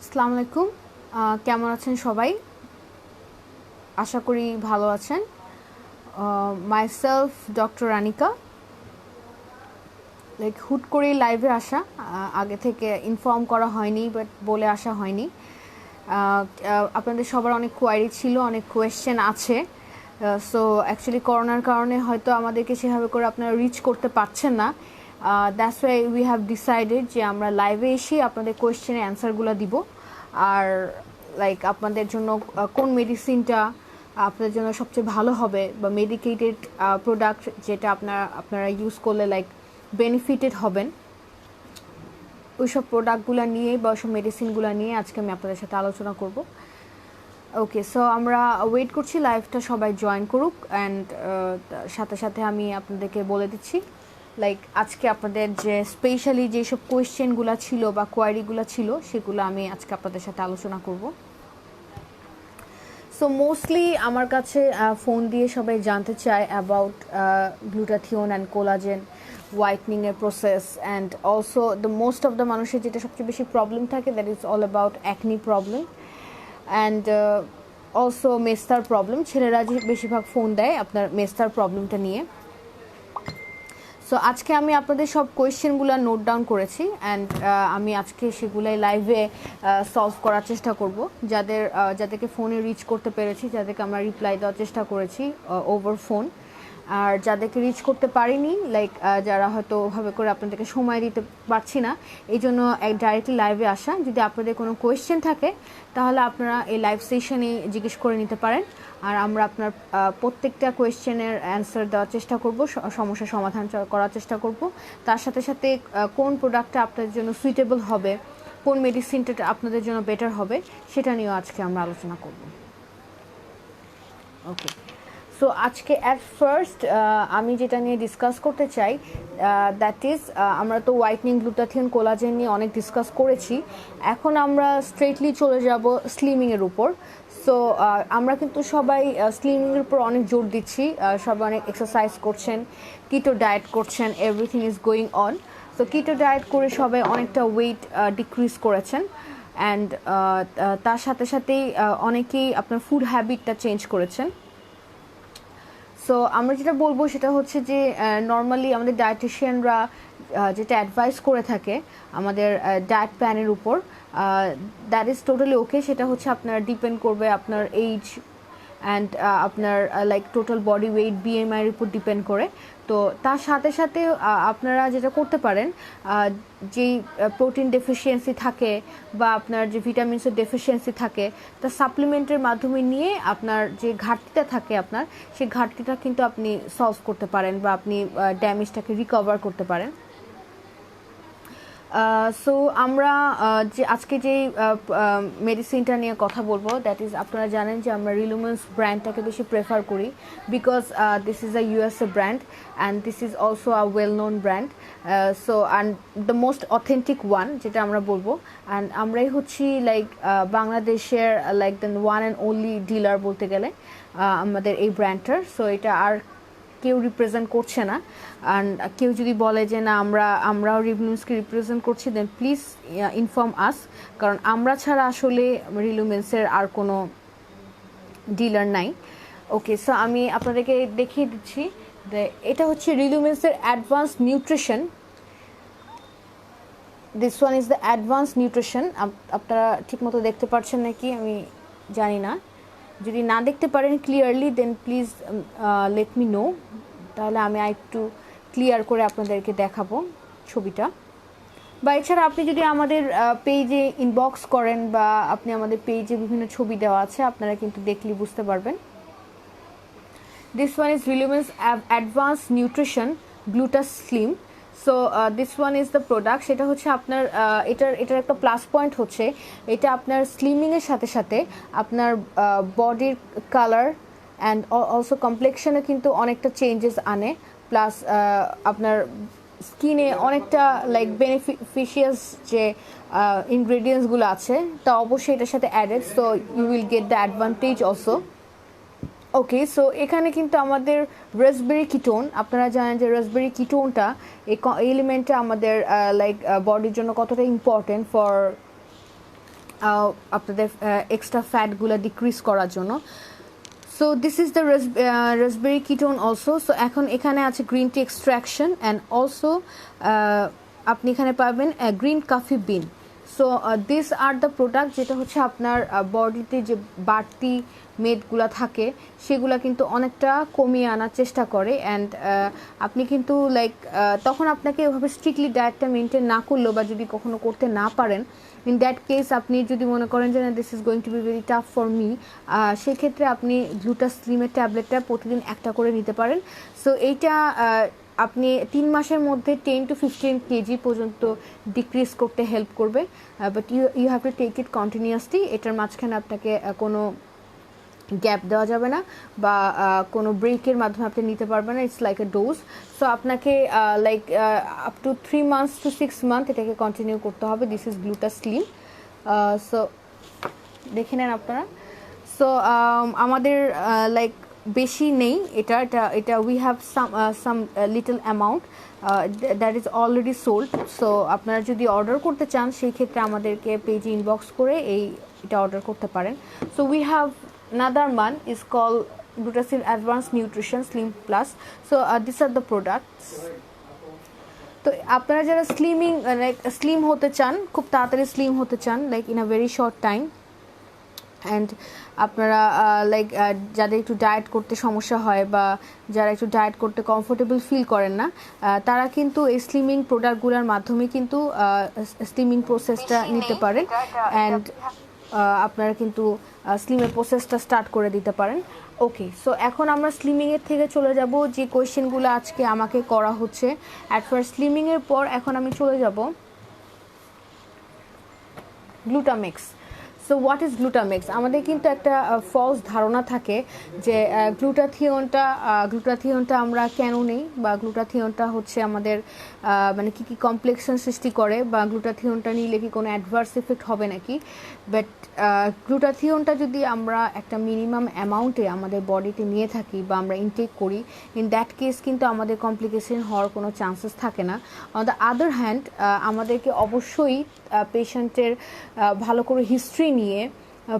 আসসালামু আলাইকুম। কেমন আছেন সবাই? আশা করি ভালো আছেন। মাইসেলফ ডক্টর রানিকা, হুট করে লাইভে আসা, আগে থেকে ইনফর্ম করা হয়নি, বাট বলে আসা হয়নি। আপনাদের সবার অনেক কোয়ারি ছিল, অনেক কোয়েশ্চেন আছে। সো অ্যাকচুয়ালি করোনার কারণে হয়তো আমাদেরকে সেভাবে করে আপনারা রিচ করতে পারছেন না। That's why we have decided যে আমরা লাইভে এসে আপনাদের কোয়েশ্চেনের অ্যান্সারগুলো দিব। আর আপনাদের জন্য কোন মেডিসিনটা আপনাদের জন্য সবচেয়ে ভালো হবে, বা মেডিকেটেড প্রোডাক্ট যেটা আপনারা ইউজ করলে বেনিফিটেড হবেন, ওইসব প্রোডাক্টগুলো নিয়ে বা ওইসব মেডিসিনগুলো নিয়ে আজকে আমি আপনাদের সাথে আলোচনা করব। ওকে, সো আমরা ওয়েট করছি লাইভটা সবাই জয়েন করুক, অ্যান্ড সাথে সাথে আমি আপনাদেরকে বলে দিচ্ছি আজকে আপনাদের যে স্পেশালি যেসব কোয়েশ্চেনগুলো ছিল বা কোয়ারিগুলো ছিল সেগুলো আমি আজকে আপনাদের সাথে আলোচনা করব। সো মোস্টলি আমার কাছে ফোন দিয়ে সবাই জানতে চায় অ্যাবাউট গ্লুটাথিওন অ্যান্ড কোলাজেন হোয়াইটনিংয়ের process, and also the most of the মানুষের যেটা সবচেয়ে বেশি প্রবলেম থাকে, that is all about acne problem and also মেস্তার প্রবলেম। ছেলেরা যে বেশিরভাগ ফোন দেয় আপনার মেস্তার প্রবলেমটা নিয়ে। সো আজকে আমি আপনাদের সব কোয়েশ্চেনগুলো নোট ডাউন করেছি, অ্যান্ড আমি আজকে সেগুলাই লাইভে সলভ করার চেষ্টা করব। যাদেরকে ফোনে রিচ করতে পেরেছি, যাদেরকে আমরা রিপ্লাই দেওয়ার চেষ্টা করেছি ওভার ফোন, আর যাদেরকে রিচ করতে পারিনি, যারা হয়তো ওভাবে করে আপনাদেরকে সময় দিতে পারছি না, এই জন্য ডাইরেক্টলি লাইভে আসা। যদি আপনাদের কোনো কোয়েশ্চেন থাকে তাহলে আপনারা এই লাইভ সেশনে জিজ্ঞেস করে নিতে পারেন, আর আমরা আপনার প্রত্যেকটা কোয়েশ্চেনের অ্যান্সার দেওয়ার চেষ্টা করব, সমস্যার সমাধান করার চেষ্টা করব। তার সাথে সাথে কোন প্রোডাক্টটা আপনাদের জন্য সুইটেবল হবে, কোন মেডিসিনটা আপনাদের জন্য বেটার হবে, সেটা নিয়েও আজকে আমরা আলোচনা করব। ওকে, সো আজকে অ্যাট ফার্স্ট আমি যেটা নিয়ে ডিসকাস করতে চাই, দ্যাট ইজ আমরা তো হোয়াইটনিং, গ্লুটাথিয়ন, কোলাজেন নিয়ে অনেক ডিসকাস করেছি। এখন আমরা স্ট্রেটলি চলে যাব স্লিমিংয়ের উপর। সো আমরা কিন্তু সবাই স্লিমিংয়ের উপর অনেক জোর দিচ্ছি, সবাই অনেক এক্সারসাইজ করছেন, কিটো ডায়েট করছেন, everything is going on. So keto diet করে সবাই অনেকটা ওয়েট ডিক্রিজ করেছেন, অ্যান্ড তার সাথে সাথেই অনেকেই আপনার ফুড হ্যাবিটটা চেঞ্জ করেছেন। সো আমরা যেটা বলবো সেটা হচ্ছে যে নর্মালি আমাদের ডায়েটিশিয়ানরা যেটা অ্যাডভাইস করে থাকে আমাদের ডায়েট প্ল্যানের উপর, দ্যাট ইজ টোটালি ওকে। সেটা হচ্ছে আপনার ডিপেন্ড করবে আপনার এইজ অ্যান্ড আপনার টোটাল বডি ওয়েট, বিএমআইয়ের উপর ডিপেন্ড করে। তো তার সাথে সাথে আপনারা যেটা করতে পারেন, যেই প্রোটিন ডেফিসিয়েন্সি থাকে বা আপনার যে ভিটামিনসের ডেফিসিয়েন্সি থাকে, তা সাপ্লিমেন্টের মাধ্যমে নিয়ে আপনার যে ঘাটতিটা থাকে আপনার, সেই ঘাটতিটা কিন্তু আপনি সলভ করতে পারেন বা আপনি ড্যামেজটাকে রিকভার করতে পারেন। সো আমরা যে আজকে যে মেডিসিনটা নিয়ে কথা বলবো, দ্যাট ইজ, আপনারা জানেন যে আমরা রিলুমেন্স ব্র্যান্ডটাকে বেশি প্রেফার করি, because this is a USA brand and this is also a well known brand. So and the most authentic one যেটা আমরা বলবো, অ্যান্ড আমরাই হচ্ছি বাংলাদেশের the one and only dealer বলতে গেলে আমাদের এই ব্র্যান্ডটার। সো এটা আর কেউ রিপ্রেজেন্ট করছে না। অ্যান্ড কেউ যদি বলে যে না আমরাও রিলুমেন্সকে রিপ্রেজেন্ট করছি, দেন প্লিজ ইনফর্ম আস, কারণ আমরা ছাড়া আসলে রিলুমেন্সের আর কোনো ডিলার নাই। ওকে, সো আমি আপনাদেরকে দেখিয়ে দিচ্ছি, এটা হচ্ছে রিলুমেন্সের advance nutrition. This one is the advance nutrition. আপনারা ঠিকমতো দেখতে পাচ্ছেন নাকি আমি জানি না, যদি না দেখতে পারেন clearly then please let me know, তাহলে আমি একটু ক্লিয়ার করে আপনাদেরকে দেখাবো ছবিটা। বা এছাড়া আপনি যদি আমাদের পেজে ইনবক্স করেন বা আপনি আমাদের পেজে বিভিন্ন ছবি দেওয়া আছে, আপনারা কিন্তু দেখলে বুঝতে পারবেন। This one is Relumins advance nutrition glutas slim. So this one is the product. সেটা হচ্ছে আপনার এটার একটা প্লাস পয়েন্ট হচ্ছে এটা আপনার স্লিমিংয়ের সাথে সাথে আপনার বডির কালার অ্যান্ড অলসো কমপ্লেকশনে কিন্তু অনেকটা চেঞ্জেস আনে, প্লাস আপনার স্কিনে অনেকটা বেনিফিশিয়াস যে ইনগ্রেডিয়েন্টসগুলো আছে তা অবশ্যই এটার সাথে added, so you will get the advantage also. Okay, so এখানে কিন্তু আমাদের রাসবেরি কিটোন, আপনারা জানেন যে রাসবেরি কিটোনটা এই এলিমেন্টটা আমাদের বডির জন্য কতটা ইম্পর্টেন্ট ফর আপনাদের এক্সট্রা ফ্যাটগুলো ডিক্রিজ করার জন্য। So this is the raspberry ketone also. So এখন এখানে আছে green tea extraction and also আপনি এখানে পাবেন green coffee bin. So this are the product যেটা হচ্ছে আপনার বডিতে যে বাড়তি মেদগুলো থাকে সেগুলো কিন্তু অনেকটা কমিয়ে আনার চেষ্টা করে। অ্যান্ড আপনি কিন্তু লাইক তখন আপনাকে ওভাবে স্ট্রিক্টলি ডায়েটটা মেনটেন না করলেও বা যদি কখনো করতে না পারেন, ইন দ্যাট কেস আপনি যদি মনে করেন যে না this is going to be very tough for me, সেক্ষেত্রে আপনি গ্লুটাস্লিমের ট্যাবলেটটা প্রতিদিন একটা করে নিতে পারেন। সো এইটা আপনি 3 মাসের মধ্যে 10 to 15 কেজি পর্যন্ত ডিক্রিজ করতে হেল্প করবে, but you have to take it continuously. এটার মাঝখানে আপনাকে কোনো গ্যাপ দেওয়া যাবে না বা কোনো ব্রেকের মাধ্যমে আপনি নিতে পারবেন না। It's like a dose. So আপনাকে like up to 3 months to 6 months এটাকে কন্টিনিউ করতে হবে। This is গ্লুটাস্লিম। সো দেখে নেন আপনারা। সো আমাদের লাইক বেশি নেই এটা এটা এটা we have some little amount that is already sold. So আপনারা যদি অর্ডার করতে চান সেই ক্ষেত্রে আমাদেরকে পেজে ইনবক্স করে এটা অর্ডার করতে পারেন। So we have another one is called Glutasil Advanced Nutrition Slim Plus. So these are the products. তো আপনারা যারা লাইক স্লিম হতে চান, খুব তাড়াতাড়ি স্লিম হতে চান, like in a very short time, and আপনারা লাইক যাদের একটু ডায়েট করতে সমস্যা হয় বা যারা একটু ডায়েট করতে কমফোর্টেবল ফিল করেন না, তারা কিন্তু এই স্লিমিং প্রোডাক্টগুলোর মাধ্যমে কিন্তু স্লিমিং প্রসেসটা নিতে পারেন অ্যান্ড আপনারা কিন্তু স্লিমের প্রসেসটা স্টার্ট করে দিতে পারেন। ওকে, সো এখন আমরা স্লিমিংয়ের থেকে চলে যাব যে কোয়েশ্চেনগুলো আজকে আমাকে করা হচ্ছে অ্যাট ফার্স্ট স্লিমিংয়ের পর। এখন আমি চলে যাব Glutamax. So what is Glutamax? আমাদের কিন্তু একটা ফলস ধারণা থাকে যে গ্লুটাথিয়নটা আমরা কেন নেই, বা গ্লুটাথিয়নটা হচ্ছে আমাদের মানে কী কী কমপ্লেক্সন সৃষ্টি করে, বা গ্লুটাথিয়নটা নিলে কি কোনো অ্যাডভার্স ইফেক্ট হবে নাকি। বাট গ্লুটাথিয়নটা যদি আমরা একটা মিনিমাম অ্যামাউন্টে আমাদের বডিতে নিয়ে থাকি বা আমরা ইনটেক করি, ইন দ্যাট কেস কিন্তু আমাদের কমপ্লিকেশন হওয়ার কোনো চান্সেস থাকে না। অন দ্য আদার হ্যান্ড আমাদেরকে অবশ্যই পেশেন্টের ভালো করে হিস্ট্রি নিয়ে,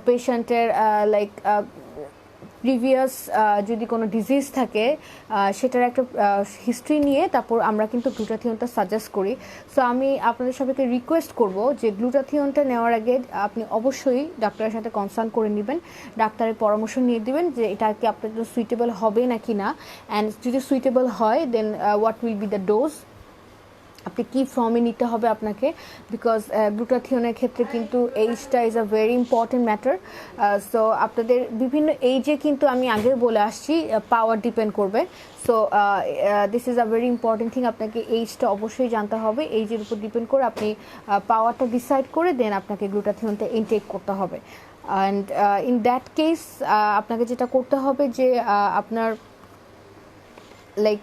পেশেন্টের লাইক প্রিভিয়াস যদি কোনো ডিজিজ থাকে সেটার একটা হিস্ট্রি নিয়ে তারপর আমরা কিন্তু গ্লুটাথিয়নটা সাজেস্ট করি। সো আমি আপনাদের সবাইকে রিকোয়েস্ট করব যে গ্লুটাথিয়নটা নেওয়ার আগে আপনি অবশ্যই ডাক্তারের সাথে কনসাল্ট করে নেবেন, ডাক্তারের পরামর্শ নিয়ে দিবেন যে এটা কি আপনার জন্য সুইটেবল হবে নাকি না, অ্যান্ড যদি সুইটেবল হয় then what will be the dose, আপনি কী ফর্মে নিতে হবে আপনাকে। বিকজ গ্লুটাথিয়নের ক্ষেত্রে কিন্তু এইজটা is a very important matter. So আপনাদের বিভিন্ন এইজে কিন্তু আমি আগে বলে আসছি পাওয়ার ডিপেন্ড করবে। So this is a very important thing. আপনাকে এইজটা অবশ্যই জানতে হবে, এইজের উপর ডিপেন্ড করে আপনি পাওয়ারটা ডিসাইড করে দেন আপনাকে গ্লুটাথিয়নটা ইনটেক করতে হবে। অ্যান্ড ইন দ্যাট কেস আপনাকে যেটা করতে হবে যে আপনার লাইক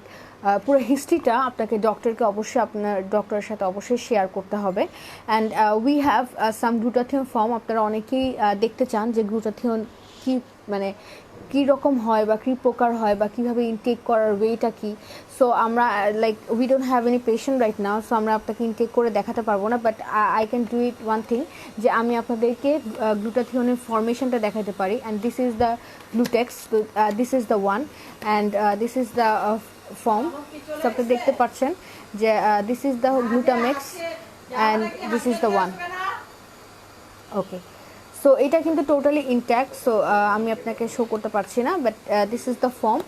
পুরো হিস্ট্রিটা আপনাকে ডক্টরকে অবশ্যই আপনার ডক্টরের সাথে অবশ্যই শেয়ার করতে হবে। And we have some glutathione form. আপনারা অনেকেই দেখতে চান যে গ্লুটাথিয়ন কী মানে কী রকম হয় বা কী প্রকার হয় বা কীভাবে ইনটেক করার ওয়েটা কী। সো আমরা like we don't have any patient right now, so আমরা আপনাকে ইনটেক করে দেখাতে পারবো না, but I can do it one thing, যে আমি আপনাদেরকে গ্লুটাথিয়নের ফর্মেশনটা দেখাতে পারি। And this is the Glutex, this is the one, and this is the form. So আপনি দেখতে পাচ্ছেন যে this is the Glutamax and this is the one. Okay, so এটা কিন্তু টোটালি ইনট্যাক্ট। সো আমি আপনাকে শো করতে পারছি না, but this is the form.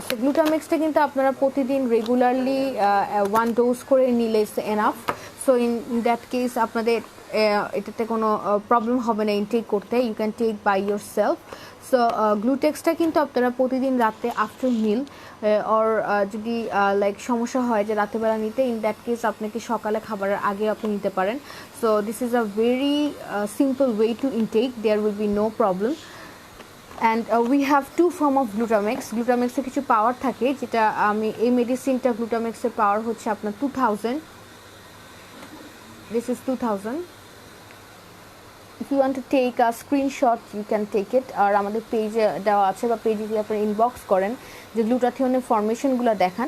So গ্লুটামেক্সটা কিন্তু আপনারা প্রতিদিন রেগুলারলি 1 ডোজ করে নিলে it's enough. So in that case আপনাদের এটাতে কোনো প্রবলেম হবে না ইনটেক করতে, you can take by yourself. So গ্লুটেক্সটা কিন্তু আপনারা প্রতিদিন রাতে আফটার মিল অর যদি লাইক সমস্যা হয় যে রাতেবেলা নিতে, ইন দ্যাট কেস আপনাকে সকালে খাবারের আগে আপনি নিতে পারেন। So this is a very simple way to intake, there will be no problem. And we have 2 form of Glutamax. গ্লুটামেক্সের কিছু পাওয়ার থাকে, যেটা আমি এই মেডিসিনটা গ্লুটামেক্সের পাওয়ার হচ্ছে আপনার 2000। This is 2000। If you want to take a screenshot you can take it, আর আমাদের পেজে দেওয়া আছে বা পেজে যদি আপনি ইনবক্স করেন যে গ্লুটাথিয়নের ফরমেশনগুলো দেখান,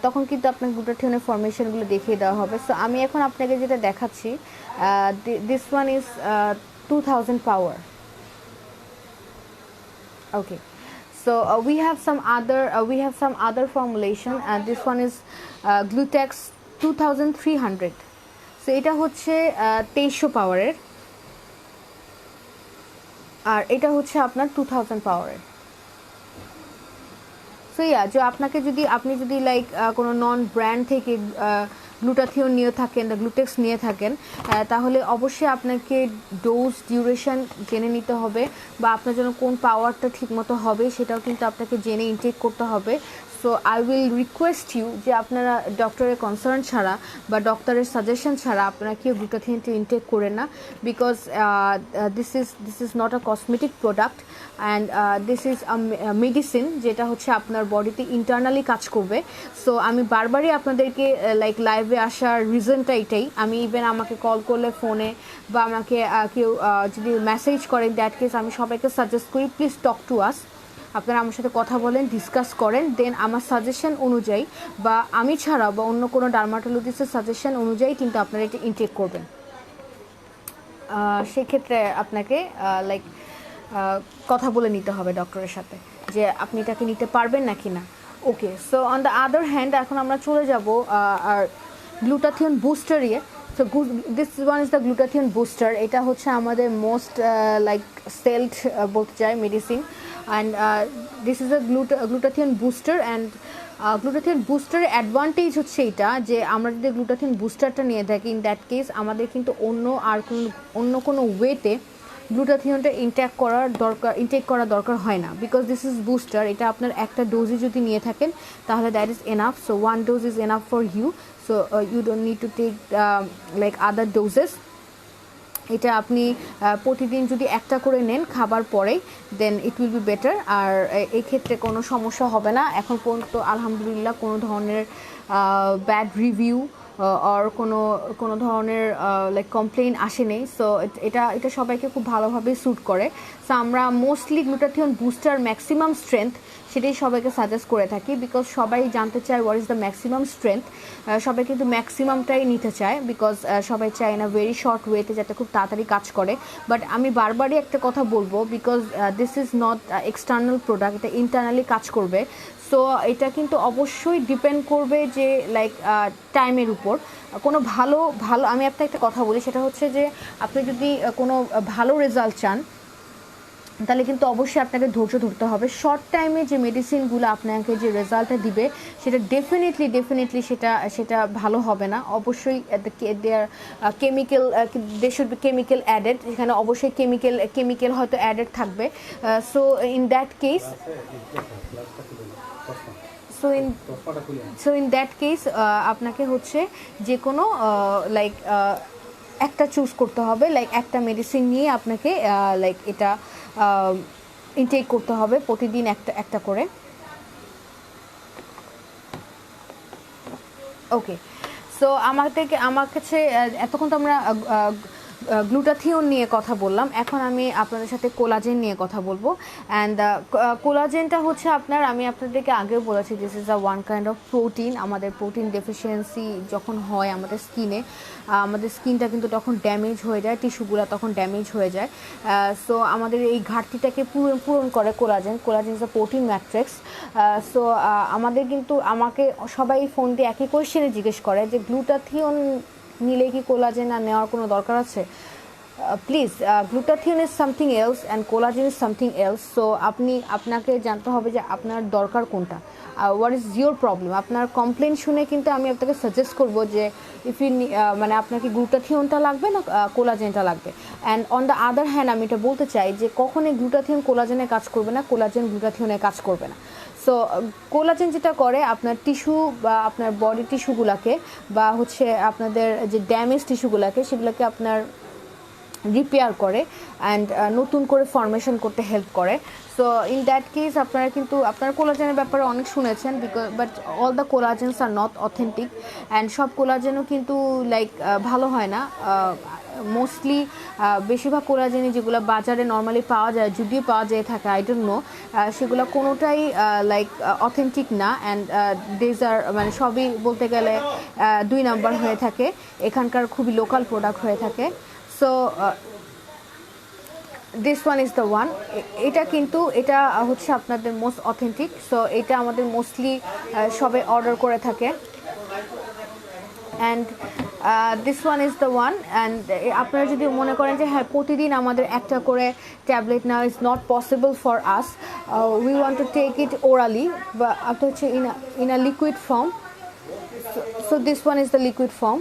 তখন কিন্তু আপনার গ্লুটাথিয়নের ফরমেশনগুলো দেখিয়ে দেওয়া হবে। সো আমি এখন আপনাকে যেটা দেখাচ্ছি, this one is 2000 power. Okay, so we have some other formulation, and this one is Glutex 2300. so এটা হচ্ছে 2300 পাওয়ারের, আর এটা হচ্ছে আপনার 2000 পাওয়ারের। সো যে আপনি যদি লাইক কোনো নন ব্র্যান্ড থেকে গ্লুটাথিওন নিয়ে থাকেন বা গ্লুটেক্স নিয়ে থাকেন, তাহলে অবশ্যই আপনাকে ডোজ ডিউরেশন জেনে নিতে হবে, বা আপনার জন্য কোন পাওয়ারটা ঠিকমতো হবে সেটাও কিন্তু আপনাকে জেনে ইনটেক করতে হবে। So I will request you যে আপনারা ডক্টরের কনসার্ন ছাড়া বা ডক্টরের সাজেশন ছাড়া আপনারা কেউ গ্লুটাথিওনটি ইনটেক করেন না, because this is not a cosmetic product, and this is a medicine যেটা হচ্ছে আপনার বডিতে ইন্টারনালি কাজ করবে। সো আমি বারবারই আপনাদেরকে লাইক লাইভে আসার রিজনটা এটাই। আমি ইভেন আমাকে কল করলে ফোনে বা আমাকে কেউ যদি মেসেজ করেন, দ্যাট কেস আমি সবাইকে সাজেস্ট করি প্লিজ টক টু আস। আপনারা আমার সাথে কথা বলেন, ডিসকাস করেন, দেন আমার সাজেশন অনুযায়ী বা আমি ছাড়া বা অন্য কোনো ডার্মাটোলজিস্টের সাজেশন অনুযায়ী কিন্তু আপনারা এটা ইনটেক করবেন। সেক্ষেত্রে আপনাকে লাইক কথা বলে নিতে হবে ডক্টরের সাথে যে আপনি এটাকে নিতে পারবেন নাকি না। Okay, so on the other hand এখন আমরা চলে যাব আর গ্লুটাথিওন বুস্টার ইয়ে। So this one is the glutathione booster. এটা হচ্ছে আমাদের মোস্ট লাইক সেলড বলতে চাই medicine, and this is a glutathione booster. And glutathione বুস্টারের অ্যাডভান্টেজ হচ্ছে এটা যে আমরা যদি গ্লুটাথিওন বুস্টারটা নিয়ে থাকি, ইন দ্যাট কেস আমাদের কিন্তু অন্য কোনো ওয়েতে গ্লুটাথিওনটা ইনটেক করার দরকার হয় না, বিকজ দিস ইজ বুস্টার। এটা আপনার একটা ডোজই যদি নিয়ে থাকেন তাহলে that is enough. So 1 dose is enough for you, so you don't need to take like other doses. এটা আপনি প্রতিদিন যদি একটা করে নেন খাবার পরেই, then it will be better. আর এই ক্ষেত্রে কোনো সমস্যা হবে না। এখন পর্যন্ত আলহামদুলিল্লাহ কোনো ধরনের ব্যাড রিভিউ আর কোনো ধরনের লাইক কমপ্লেইন আসে নেই। সো এটা সবাইকে খুব ভালোভাবে স্যুট করে। সো আমরা mostly glutathione booster maximum strength সেটাই সবাইকে সাজেস্ট করে থাকি, বিকজ সবাই জানতে চায় what is the maximum strength. সবাই কিন্তু ম্যাক্সিমামটাই নিতে চায়, বিকজ সবাই চায় না ভেরি শর্ট ওয়েতে যাতে খুব তাড়াতাড়ি কাজ করে। বাট আমি বারবারই একটা কথা বলবো, because this is not external product, এটা ইন্টারনালি কাজ করবে। সো এটা কিন্তু অবশ্যই ডিপেন্ড করবে যে লাইক টাইমের উপর। কোনো ভালো আমি আপনাকে একটা কথা বলি, সেটা হচ্ছে যে আপনি যদি কোনো ভালো রেজাল্ট চান তাহলে কিন্তু অবশ্যই আপনাকে ধৈর্য ধরতে হবে। শর্ট টাইমে যে মেডিসিনগুলো আপনাকে যে রেজাল্টটা দিবে সেটা ডেফিনেটলি সেটা ভালো হবে না। অবশ্যই there chemical, they should be chemical added, এখানে অবশ্যই কেমিক্যাল হয়তো অ্যাডেড থাকবে। সো ইন দ্যাট কেস আপনাকে হচ্ছে যে কোনো লাইক একটা চুজ করতে হবে, লাইক একটা মেডিসিন নিয়ে আপনাকে লাইক এটা ইনটেক করতে হবে প্রতিদিন একটা করে। ওকে, সো আমার কাছে এতক্ষণ তো আমরা গ্লুটাথিওন নিয়ে কথা বললাম, এখন আমি আপনাদের সাথে কোলাজেন নিয়ে কথা বলবো। অ্যান্ড কোলাজেনটা হচ্ছে আমি আপনাদেরকে আগেও বলেছি, this is a one kind of protein. আমাদের প্রোটিন ডেফিসিয়েন্সি যখন হয় আমাদের স্কিনে, আমাদের স্কিনটা কিন্তু তখন ড্যামেজ হয়ে যায়, টিস্যুগুলো তখন ড্যামেজ হয়ে যায়। সো আমাদের এই ঘাটতিটাকে পূরণ করে collagen is a protein matrix. So আমাকে সবাই ফোন দিয়ে একই কোয়েশ্চেনে জিজ্ঞেস করে যে গ্লুটাথিওন নিলে কি কোলাজেন আর নেওয়ার কোনো দরকার আছে? Please, glutathione is something else and collagen is something else. So আপনাকে জানতে হবে যে আপনার দরকার কোনটা, হোয়াট ইজ ইউর প্রবলেম। আপনার কমপ্লেন শুনে কিন্তু আমি আপনাকে সাজেস্ট করবো যে মানে আপনাকে গ্লুটাথিওনটা লাগবে না কোলাজেনটা লাগবে। And on the other hand আমি এটা বলতে চাই যে কখনোই গ্লুটাথিওন কোলাজেনে কাজ করবে না, কোলাজেন গ্লুটাথিওনে কাজ করবে না। সো কোলাজেন যেটা করে আপনার টিস্যু বা আপনার বডি টিস্যুগুলোকে বা হচ্ছে আপনাদের যে ড্যামেজ টিস্যুগুলোকে সেগুলোকে আপনার রিপেয়ার করে অ্যান্ড নতুন করে ফর্মেশন করতে হেল্প করে। সো ইন দ্যাট কেস আপনারা কিন্তু আপনার কোলাজেনের ব্যাপারে অনেক শুনেছেন, but all the collagens are not authentic, and সব কোলাজেনও কিন্তু লাইক ভালো হয় না। মোস্টলি বেশিরভাগ কোলাজেনই যেগুলো বাজারে নর্মালি পাওয়া যায়, যদিও পাওয়া যায় থাকে আই ডোন্ট নো, সেগুলো কোনোটাই লাইক অথেন্টিক না। অ্যান্ড দিস আর মানে সবই বলতে গেলে 2 নাম্বার হয়ে থাকে, এখানকার খুবই লোকাল প্রোডাক্ট হয়ে থাকে। So this one is the one. এটা কিন্তু এটা হচ্ছে আপনাদের মোস্ট অথেন্টিক, সো এটা আমাদের মোস্টলি সবাই অর্ডার করে থাকে। And this one is the one. And আপনারা যদি মনে করেন যে হ্যাঁ প্রতিদিন আমাদের একটা করে ট্যাবলেট নেওয়া is not possible for us, we want to take it orally, বা আপনার হচ্ছে in a liquid form, so this one is the liquid form.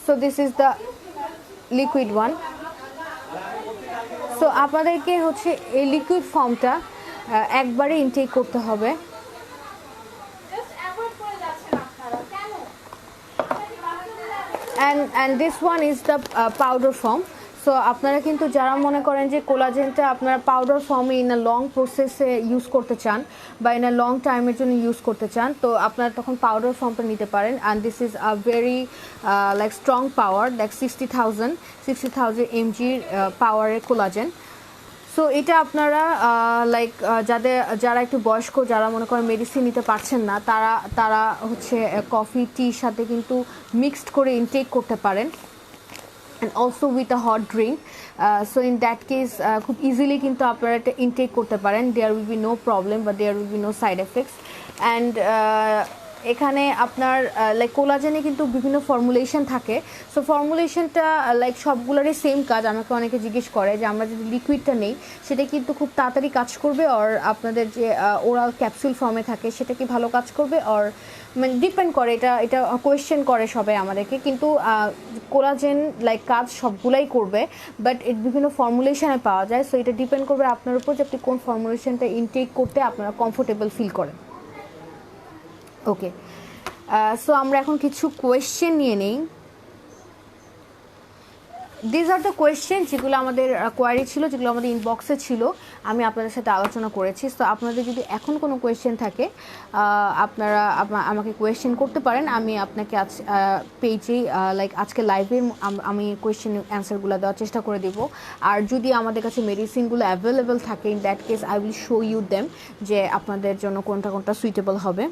So this is the liquid one. So আপনাদেরকে হচ্ছে এই লিকুইড ফর্মটা একবারে intact করতে হবে। and this one is the powder form. So আপনারা কিন্তু যারা মনে করেন যে কোলাজেনটা আপনারা পাউডার ফর্মে ইন আ লং প্রসেসে ইউজ করতে চান বা ইন আ লং টাইমের জন্য ইউজ করতে চান, তো আপনারা তখন পাউডার ফর্মটা নিতে পারেন। And this is a very like strong power, like 60,000 mg পাওয়ারের কোলাজেন। সো এটা আপনারা লাইক যারা একটু বয়স্ক, যারা মনে করেন মেডিসিন নিতে পারছেন না, তারা হচ্ছে কফি টির সাথে কিন্তু মিক্সড করে ইনটেক করতে পারেন, and also with a hot drink. So in that case খুব ইজিলি কিন্তু আপনারা এটা ইনটেক করতে পারেন, there will be no problem but there will be no side effects. And এখানে আপনার লাইক কোলাজেনে কিন্তু বিভিন্ন ফর্মুলেশন থাকে। সো ফর্মুলেশনটা লাইক সবগুলোরই সেম কাজ। আমাকে অনেকে জিজ্ঞেস করে যে আমরা যদি লিকুইডটা নেই সেটা কিন্তু খুব তাড়াতাড়ি কাজ করবে, আর আপনাদের যে ওরাল ক্যাপসুল ফর্মে থাকে সেটা কি ভালো কাজ করবে, আর মানে ডিপেন্ড করে, এটা কোয়েশ্চেন করে সবাই আমাদেরকে। কিন্তু কোলাজেন লাইক কাজ সবগুলাই করবে, বাট বিভিন্ন ফর্মুলেশনে পাওয়া যায়। সো এটা ডিপেন্ড করবে আপনার উপর যে আপনি কোন ফর্মুলেশনটা ইনটেক করতে আপনারা কমফোর্টেবল ফিল করেন। ওকে, সো আমরা এখন কিছু কোয়েশ্চেন নিয়ে নেই। দিস আর দ্য কোয়েশ্চেন যেগুলো আমাদের কোয়ারি ছিল, যেগুলো আমাদের ইনবক্সে ছিল, আমি আপনাদের সাথে আলোচনা করেছি। তো আপনাদের যদি এখন কোনো কোয়েশ্চেন থাকে আপনারা আমাকে কোয়েশ্চেন করতে পারেন। আমি আপনাকে আজ পেজেই লাইক আজকে লাইভে আমি কোয়েশ্চেন অ্যান্সারগুলো দেওয়ার চেষ্টা করে দেবো। আর যদি আমাদের কাছে মেডিসিনগুলো অ্যাভেলেবেল থাকে, in that case I will show you them যে আপনাদের জন্য কোনটা সুইটেবল হবে।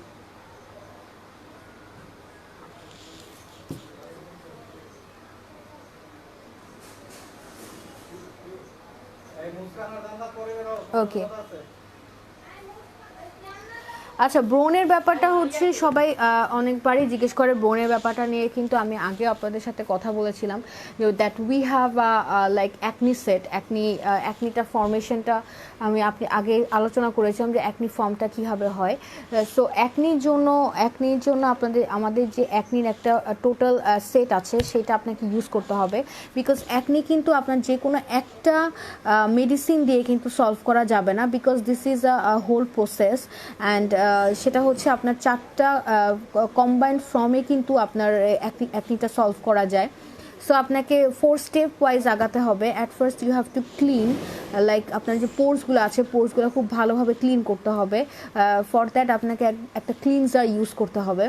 ওকে, আচ্ছা ব্রণের ব্যাপারটা হচ্ছে সবাই অনেকবারই জিজ্ঞেস করে। ব্রণের ব্যাপারটা নিয়ে কিন্তু আমি আগে আপনাদের সাথে কথা বলেছিলাম যে that we have like acne set, অ্যাকনিটা ফর্মেশনটা আমি আগে আলোচনা করেছিলাম যে অ্যাকনি ফর্মটা কীভাবে হয়। সো অ্যাকনির জন্য আমাদের যে অ্যাকনির একটা টোটাল সেট আছে সেটা আপনাকে ইউজ করতে হবে, বিকজ অ্যাকনি কিন্তু আপনার যে কোনো একটা মেডিসিন দিয়ে কিন্তু সলভ করা যাবে না, because this is a whole process. And সেটা হচ্ছে আপনার 4টা কম্বাইন্ড ফর্মে কিন্তু আপনার অ্যাকনিটা সলভ করা যায়। সো আপনাকে 4 স্টেপ ওয়াইজ আগাতে হবে। At first you have to clean, like আপনার যে পোর্সগুলো আছে পোর্সগুলো খুব ভালোভাবে ক্লিন করতে হবে। ফর দ্যাট আপনাকে একটা ক্লিনজার ইউজ করতে হবে,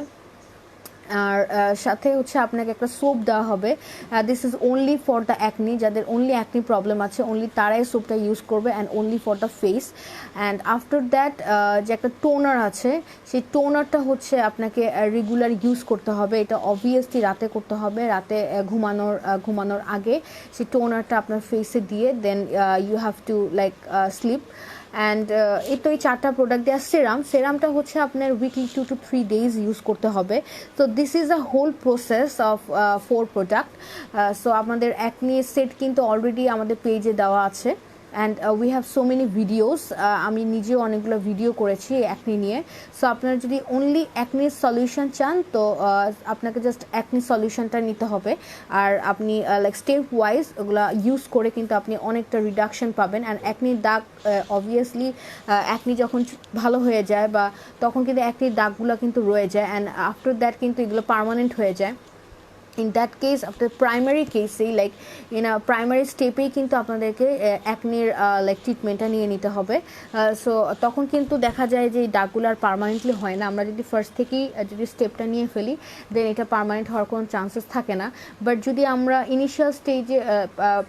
আর সাথে হচ্ছে আপনাকে একটা সোপ দেওয়া হবে। This is only for the acne, যাদের অনলি অ্যাকনি প্রবলেম আছে অনলি তারাই সোপটা ইউজ করবে, and only for the face. And after that যে একটা টোনার আছে সেই টোনারটা হচ্ছে আপনাকে রেগুলার ইউজ করতে হবে। এটা অবভিয়াসলি রাতে করতে হবে, রাতে ঘুমানোর আগে সেই টোনারটা আপনার ফেসে দিয়ে then you have to like sleep. And এই তো এই 4টা প্রোডাক্ট দেওয়া। সেরামটা হচ্ছে আপনার উইকলি 2 to 3 days ইউজ করতে হবে। তো this is a whole process of 4 product. So আমাদের অ্যাকনি সেট কিন্তু অলরেডি আমাদের পেজে দেওয়া আছে, and we have so many videos. আমি নিজেও অনেকগুলো ভিডিও করেছি অ্যাকনি নিয়ে। সো আপনারা যদি অনলি অ্যাকনির সলিউশন চান তো আপনাকে জাস্ট অ্যাকনি সলিউশনটা নিতে হবে, আর আপনি লাইক স্টেপ ওয়াইজ ওগুলো ইউজ করে কিন্তু আপনি অনেকটা রিডাকশন পাবেন। অ্যান্ড অ্যাকনির দাগ অবভিয়াসলি অ্যাকনি যখন ভালো হয়ে যায় বা তখন কিন্তু অ্যাকনির দাগগুলো কিন্তু রয়ে যায়, অ্যান্ড আফটার দ্যাট কিন্তু এগুলো পার্মানেন্ট হয়ে যায়। ইন দ্যাট কেস আপনার প্রাইমারি কেসেই লাইক ইন প্রাইমারি স্টেপেই কিন্তু আপনাদেরকে অ্যাকনির লাইক ট্রিটমেন্টটা নিয়ে নিতে হবে। সো তখন কিন্তু দেখা যায় যে এই দাগগুলো আর পার্মানেন্টলি হয় না। আমরা যদি ফার্স্ট থেকেই যদি স্টেপটা নিয়ে ফেলি দেন এটা পার্মানেন্ট হওয়ার কোনো চান্সেস থাকে না। বাট যদি আমরা ইনিশিয়াল স্টেজে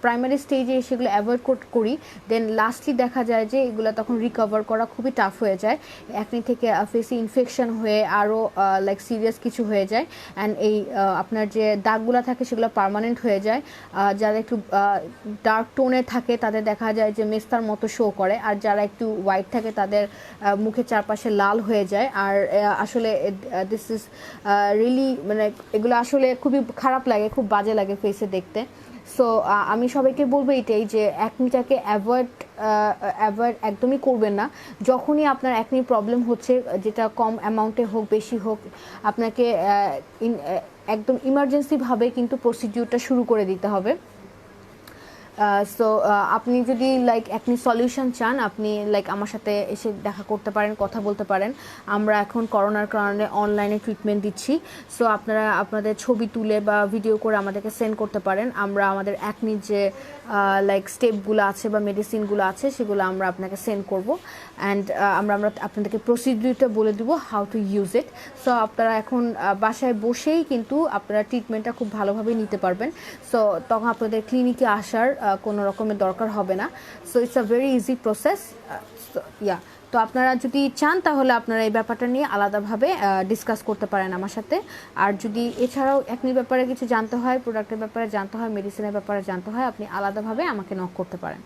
প্রাইমারি স্টেজে সেগুলো অ্যাভয়েড করি দেন লাস্টলি দেখা যায় যে এগুলো তখন রিকভার করা খুবই টাফ হয়ে যায়। অ্যাকনি থেকে ফেসে ইনফেকশন হয়ে আরও লাইক সিরিয়াস কিছু হয়ে যায়, অ্যান্ড এই আপনার যে দাগগুলো থাকে সেগুলো পার্মানেন্ট হয়ে যায়। যারা একটু ডার্ক টোনের থাকে তাদের দেখা যায় যে মেস্তার মতো শো করে, আর যারা একটু হোয়াইট থাকে তাদের মুখের চারপাশে লাল হয়ে যায়। আর আসলে দিস ইজ রিয়েলি মানে এগুলো আসলে খুবই খারাপ লাগে, খুব বাজে লাগে ফেসে দেখতে। সো আমি সবাইকে বলবো এটাই যে অ্যাকনিটাকে অ্যাভয়েড একদমই করবেন না। যখনই আপনার অ্যাকনি প্রবলেম হচ্ছে, যেটা কম অ্যামাউন্টে হোক বেশি হোক, আপনাকে একদম ইমার্জেন্সিভাবে কিন্তু প্রসিডিউরটা শুরু করে দিতে হবে। সো আপনি যদি লাইক অ্যাকনি সলিউশন চান, আপনি লাইক আমার সাথে এসে দেখা করতে পারেন, কথা বলতে পারেন। আমরা এখন করোনার কারণে অনলাইনে ট্রিটমেন্ট দিচ্ছি। সো আপনারা আপনাদের ছবি তুলে বা ভিডিও করে আমাদেরকে সেন্ড করতে পারেন। আমরা আমাদের অ্যাকনির যে লাইক স্টেপগুলো আছে বা মেডিসিনগুলো আছে সেগুলো আমরা আপনাকে সেন্ড করব। অ্যান্ড আমরা আপনাদেরকে প্রসিডিউরটা বলে দিব how to use it. So আপনারা এখন বাসায় বসেই কিন্তু আপনারা ট্রিটমেন্টটা খুব ভালোভাবে নিতে পারবেন। সো তখন আপনাদের ক্লিনিকে আসার কোনো রকমের দরকার হবে না। So it's a very easy process. তো আপনারা যদি চান তাহলে আপনারা এই ব্যাপারটা নিয়ে আলাদাভাবে ডিসকাস করতে পারেন আমার সাথে। আর যদি এছাড়াও অ্যাকনির ব্যাপারে কিছু জানতে হয়, প্রোডাক্টের ব্যাপারে জানতে হয়, মেডিসিনের ব্যাপারে জানতে হয়, আপনি আলাদাভাবে আমাকে নক করতে পারেন।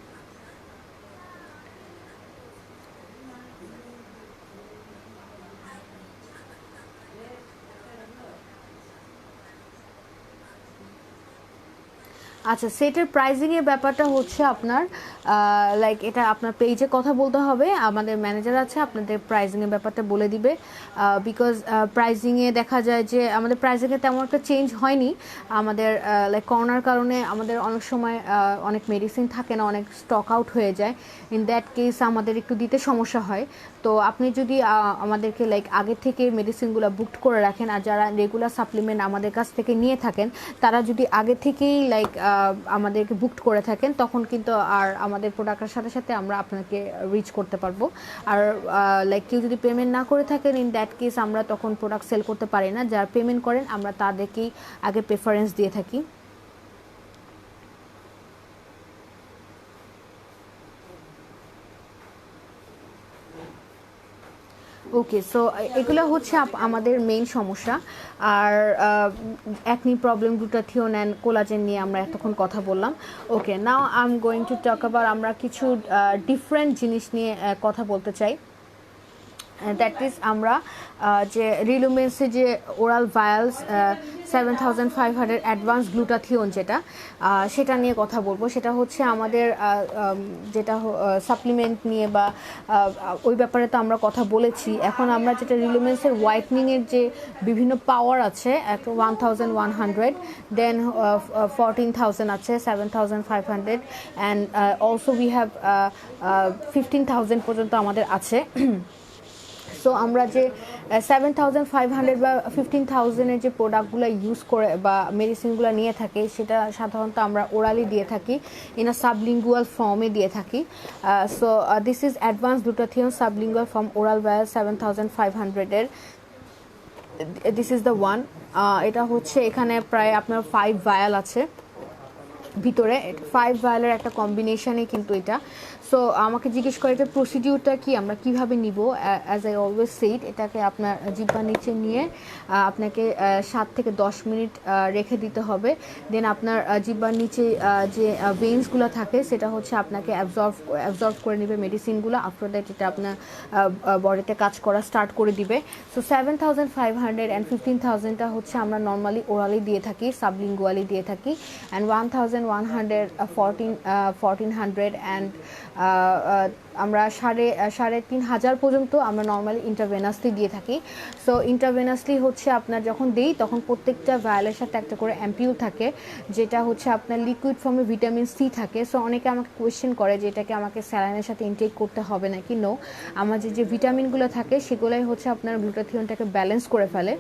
আচ্ছা, সেটের প্রাইজিংয়ের ব্যাপারটা হচ্ছে আপনার লাইক এটা আপনার পেজে কথা বলতে হবে, আমাদের ম্যানেজার আছে আপনাদের প্রাইজিংয়ের ব্যাপারটা বলে দিবে। বিকজ প্রাইজিংয়ে দেখা যায় যে আমাদের প্রাইজিংয়ে তেমন একটা চেঞ্জ হয়নি। আমাদের লাইক করোনার কারণে আমাদের অনেক সময় অনেক মেডিসিন থাকে না, অনেক স্টক আউট হয়ে যায়। ইন দ্যাট কেস আমাদের একটু দিতে সমস্যা হয়। তো আপনি যদি আমাদেরকে লাইক আগে থেকে মেডিসিনগুলো বুকড করে রাখেন, আর যারা রেগুলার সাপ্লিমেন্ট আমাদের কাছ থেকে নিয়ে থাকেন তারা যদি আগে থেকেই লাইক আমাদেরকে বুকড করে থাকেন, তখন কিন্তু আর আমাদের প্রোডাক্টের সাথে সাথে আমরা আপনাকে রিচ করতে পারবো। আর লাইক কেউ যদি পেমেন্ট না করে থাকেন, ইন দ্যাট কেস আমরা তখন প্রোডাক্ট সেল করতে পারি না। যারা পেমেন্ট করেন আমরা তাদেরকেই আগে প্রেফারেন্স দিয়ে থাকি। ওকে, সো এগুলো হচ্ছে আমাদের মেইন সমস্যা। আর acne problem, glutathione and collagen নিয়ে আমরা এতক্ষণ কথা বললাম। Okay, now I am going to talk about, আমরা কিছু ডিফারেন্ট জিনিস নিয়ে কথা বলতে চাই। দ্যাট ইজ আমরা যে রিলুমেন্সে যে ওরাল ভায়ালস 7500 অ্যাডভান্স গ্লুটাথিওন সেটা নিয়ে কথা বলবো। সেটা হচ্ছে আমাদের যেটা সাপ্লিমেন্ট নিয়ে বা ওই ব্যাপারে তো আমরা কথা বলেছি। এখন আমরা যেটা রিলুমেন্সের হোয়াইটনিংয়ের যে বিভিন্ন পাওয়ার আছে, 1100, দেন 14,000 আছে, 7,500, অ্যান্ড অলসো উই হ্যাভ 15,000 পর্যন্ত আমাদের আছে। সো আমরা যে 7,500 বা 15,000-এর যে প্রোডাক্টগুলো ইউজ করে বা মেডিসিনগুলো নিয়ে থাকি, সেটা সাধারণত আমরা ওরালি দিয়ে থাকি, ইন আ সাবলিঙ্গুয়াল ফর্মে দিয়ে থাকি। So this is advance glutathione sublingual form oral vial 7,500-এর। This is the one. এটা হচ্ছে এখানে প্রায় আপনার 5 ভায়াল আছে ভিতরে, 5 ভায়ালের একটা কম্বিনেশনে কিন্তু এটা। সো আমাকে জিজ্ঞেস করে এটা প্রসিডিউরটা কি, আমরা কিভাবে নিব। অ্যাজ আই অলওয়েজ সেইড, এটাকে আপনার জিহ্বার নিচে নিয়ে আপনাকে 7 থেকে 10 মিনিট রেখে দিতে হবে। দেন আপনার জিহ্বার নিচে যে ভেইনসগুলো থাকে সেটা হচ্ছে আপনাকে অ্যাবজর্ব করে নেবে মেডিসিনগুলো। আফটার দ্যাট এটা আপনার বডিতে কাজ করা স্টার্ট করে দিবে। সো 7,500 অ্যান্ড 15,000টা হচ্ছে আমরা নর্মালি ওরালি দিয়ে থাকি, সাবলিঙ্গুয়ালি দিয়ে থাকি। অ্যান্ড 1,100, 1,400 অ্যান্ড আমরা 3,500 পর্যন্ত আমরা নর্মালি ইন্টারভেনাসলি দিয়ে থাকি। সো ইন্টারভেনাসলি হচ্ছে আপনার যখন দেই তখন প্রত্যেকটা ভায়ালের সাথে একটা করে অ্যাম্পিউল থাকে, যেটা হচ্ছে আপনার লিকুইড ফর্মে ভিটামিন সি থাকে। সো অনেকে আমাকে কোয়েশ্চেন করে যে এটাকে আমাকে স্যালাইনের সাথে ইনটেক করতে হবে নাকি। নো, আমার যে ভিটামিনগুলো থাকে সেগুলোই হচ্ছে আপনার গ্লুটাথিওনটাকে ব্যালেন্স করে ফেলে।